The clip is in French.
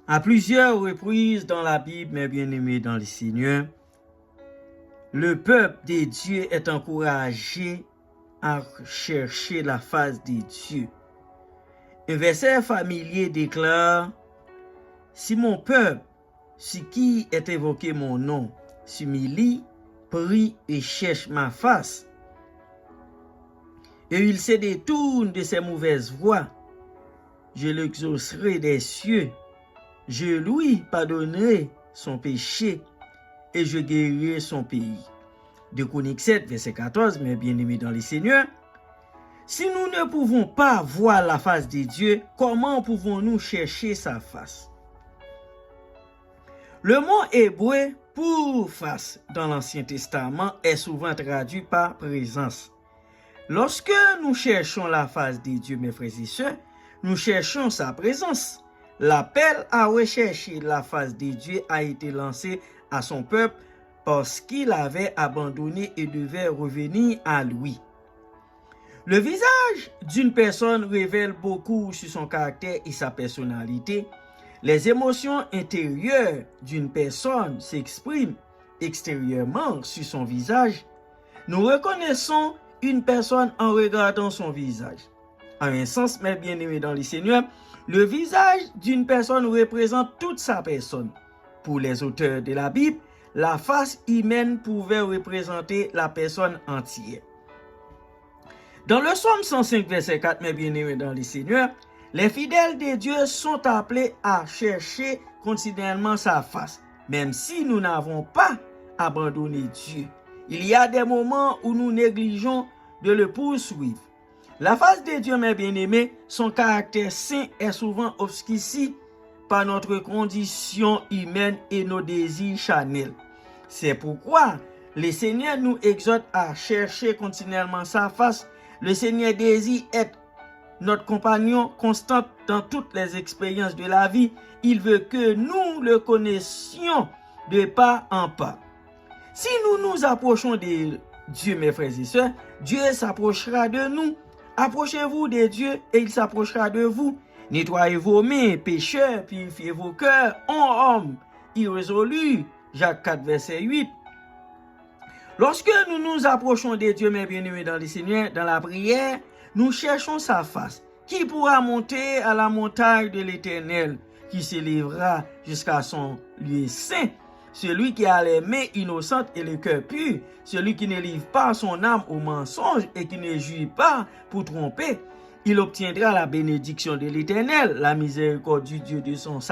À plusieurs reprises dans la Bible, mes bien-aimés dans le Seigneur, le peuple de Dieu est encouragé à chercher la face de Dieu. Un verset familier déclare: si mon peuple, sur qui est évoqué mon nom, s'humilie, prie et cherche ma face, et il se détourne de ses mauvaises voies, je l'exaucerai des cieux, je lui pardonnerai son péché et je guérirai son pays. 2 Chroniques 7, verset 14, mes bien-aimés dans le Seigneur, si nous ne pouvons pas voir la face de Dieu, comment pouvons-nous chercher sa face? Le mot hébreu pour face dans l'Ancien Testament est souvent traduit par présence. Lorsque nous cherchons la face de Dieu, mes frères et sœurs, nous cherchons sa présence. L'appel à rechercher la face de Dieu a été lancé à son peuple parce qu'il avait abandonné et devait revenir à lui. Le visage d'une personne révèle beaucoup sur son caractère et sa personnalité. Les émotions intérieures d'une personne s'expriment extérieurement sur son visage. Nous reconnaissons une personne en regardant son visage. En un sens, mes bien-aimés dans le Seigneur, le visage d'une personne représente toute sa personne. Pour les auteurs de la Bible, la face humaine pouvait représenter la personne entière. Dans le psaume 105, verset 4, mes bien-aimés dans le Seigneur, les fidèles de Dieu sont appelés à chercher continuellement sa face, même si nous n'avons pas abandonné Dieu. Il y a des moments où nous négligeons de le poursuivre. La face de Dieu, mes bien-aimés, son caractère saint est souvent obscurci par notre condition humaine et nos désirs charnels. C'est pourquoi le Seigneur nous exhorte à chercher continuellement sa face. Le Seigneur désire être notre compagnon constant dans toutes les expériences de la vie. Il veut que nous le connaissions de pas en pas. Si nous nous approchons de Dieu, mes frères et sœurs, Dieu s'approchera de nous. Approchez-vous de Dieu et il s'approchera de vous. Nettoyez vos mains, pécheurs, purifiez vos cœurs, hommes irrésolus. Jacques 4, verset 8. Lorsque nous nous approchons de Dieu, mes bien-aimés dans le Seigneur, dans la prière, nous cherchons sa face. Qui pourra monter à la montagne de l'Éternel, qui s'élèvera jusqu'à son lieu saint? Celui qui a les mains innocentes et le cœur pur, celui qui ne livre pas son âme au mensonge et qui ne jouit pas pour tromper, il obtiendra la bénédiction de l'Éternel, la miséricorde du Dieu de son salut.